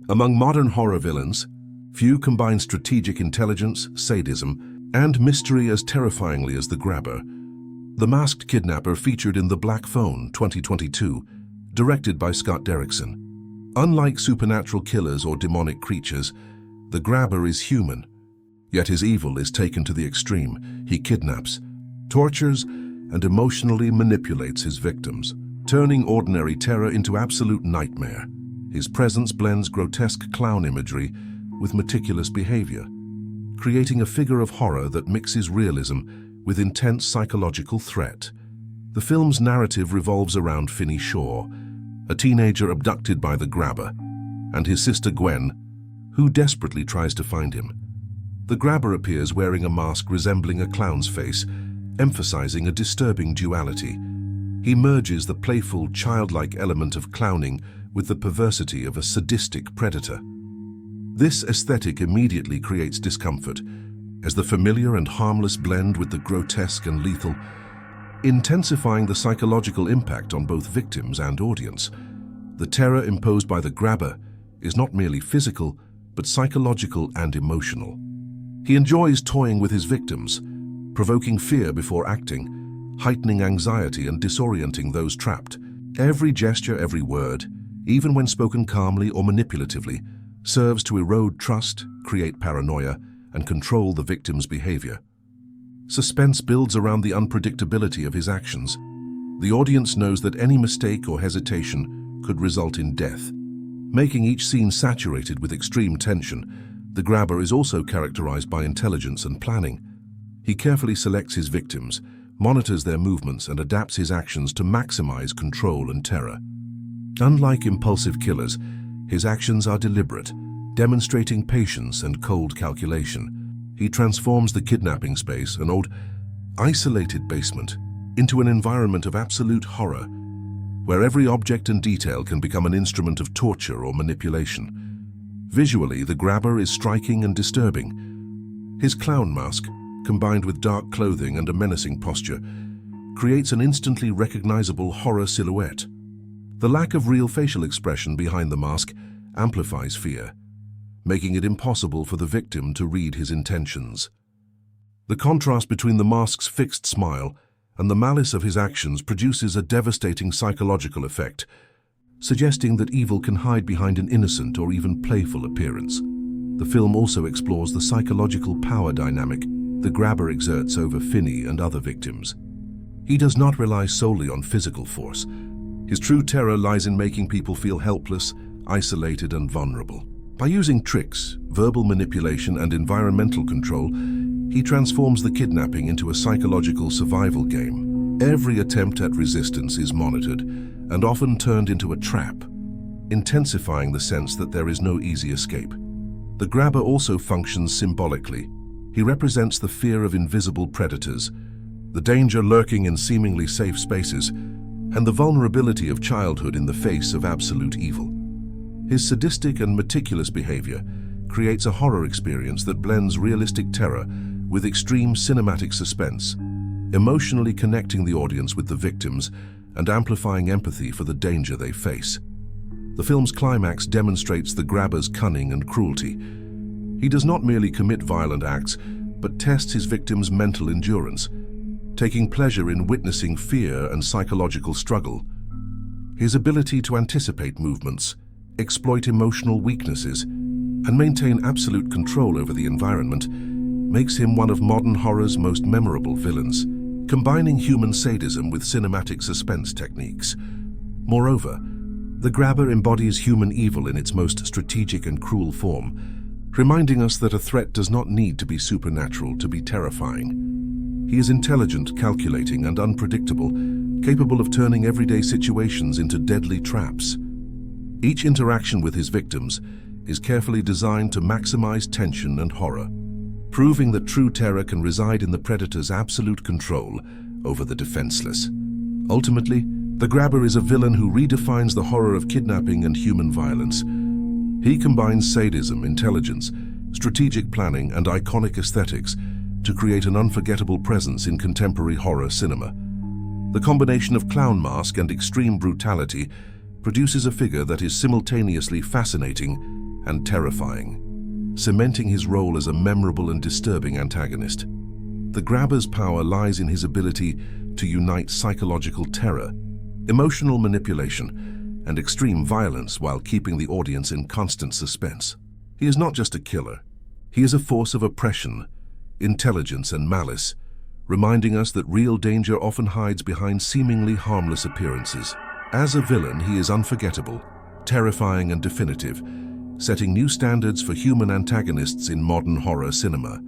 Among modern horror villains, few combine strategic intelligence, sadism, and mystery as terrifyingly as the Grabber. The Masked Kidnapper featured in The Black Phone, 2022, directed by Scott Derrickson. Unlike supernatural killers or demonic creatures, the Grabber is human, yet his evil is taken to the extreme. He kidnaps, tortures, and emotionally manipulates his victims, turning ordinary terror into absolute nightmare. His presence blends grotesque clown imagery with meticulous behavior, creating a figure of horror that mixes realism with intense psychological threat. The film's narrative revolves around Finney Shaw, a teenager abducted by the Grabber, and his sister Gwen, who desperately tries to find him. The Grabber appears wearing a mask resembling a clown's face, emphasizing a disturbing duality. He merges the playful, childlike element of clowning with the perversity of a sadistic predator. This aesthetic immediately creates discomfort, as the familiar and harmless blend with the grotesque and lethal, intensifying the psychological impact on both victims and audience. The terror imposed by the Grabber is not merely physical, but psychological and emotional. He enjoys toying with his victims, provoking fear before acting, heightening anxiety and disorienting those trapped. Every gesture, every word, even when spoken calmly or manipulatively, serves to erode trust, create paranoia, and control the victim's behavior. Suspense builds around the unpredictability of his actions. The audience knows that any mistake or hesitation could result in death, making each scene saturated with extreme tension. The Grabber is also characterized by intelligence and planning. He carefully selects his victims, monitors their movements, and adapts his actions to maximize control and terror. Unlike impulsive killers, his actions are deliberate, demonstrating patience and cold calculation. He transforms the kidnapping space, an old, isolated basement, into an environment of absolute horror, where every object and detail can become an instrument of torture or manipulation. Visually, the Grabber is striking and disturbing. His clown mask, combined with dark clothing and a menacing posture, creates an instantly recognizable horror silhouette. The lack of real facial expression behind the mask amplifies fear, making it impossible for the victim to read his intentions. The contrast between the mask's fixed smile and the malice of his actions produces a devastating psychological effect, suggesting that evil can hide behind an innocent or even playful appearance. The film also explores the psychological power dynamic the Grabber exerts over Finney and other victims. He does not rely solely on physical force. His true terror lies in making people feel helpless, isolated, and vulnerable. By using tricks, verbal manipulation, and environmental control, he transforms the kidnapping into a psychological survival game. Every attempt at resistance is monitored and often turned into a trap, intensifying the sense that there is no easy escape. The Grabber also functions symbolically. He represents the fear of invisible predators, the danger lurking in seemingly safe spaces, and the vulnerability of childhood in the face of absolute evil. His sadistic and meticulous behavior creates a horror experience that blends realistic terror with extreme cinematic suspense, emotionally connecting the audience with the victims and amplifying empathy for the danger they face. The film's climax demonstrates the Grabber's cunning and cruelty. He does not merely commit violent acts, but tests his victims' mental endurance, taking pleasure in witnessing fear and psychological struggle. His ability to anticipate movements, exploit emotional weaknesses, and maintain absolute control over the environment makes him one of modern horror's most memorable villains, combining human sadism with cinematic suspense techniques. Moreover, the Grabber embodies human evil in its most strategic and cruel form, reminding us that a threat does not need to be supernatural to be terrifying. He is intelligent, calculating, and unpredictable, capable of turning everyday situations into deadly traps. Each interaction with his victims is carefully designed to maximize tension and horror, proving that true terror can reside in the predator's absolute control over the defenseless. Ultimately, the Grabber is a villain who redefines the horror of kidnapping and human violence. He combines sadism, intelligence, strategic planning, and iconic aesthetics to create an unforgettable presence in contemporary horror cinema. The combination of clown mask and extreme brutality produces a figure that is simultaneously fascinating and terrifying, cementing his role as a memorable and disturbing antagonist. The Grabber's power lies in his ability to unite psychological terror, emotional manipulation, and extreme violence while keeping the audience in constant suspense. He is not just a killer. He is a force of oppression, intelligence, and malice, reminding us that real danger often hides behind seemingly harmless appearances. As a villain, he is unforgettable, terrifying, and definitive, setting new standards for human antagonists in modern horror cinema.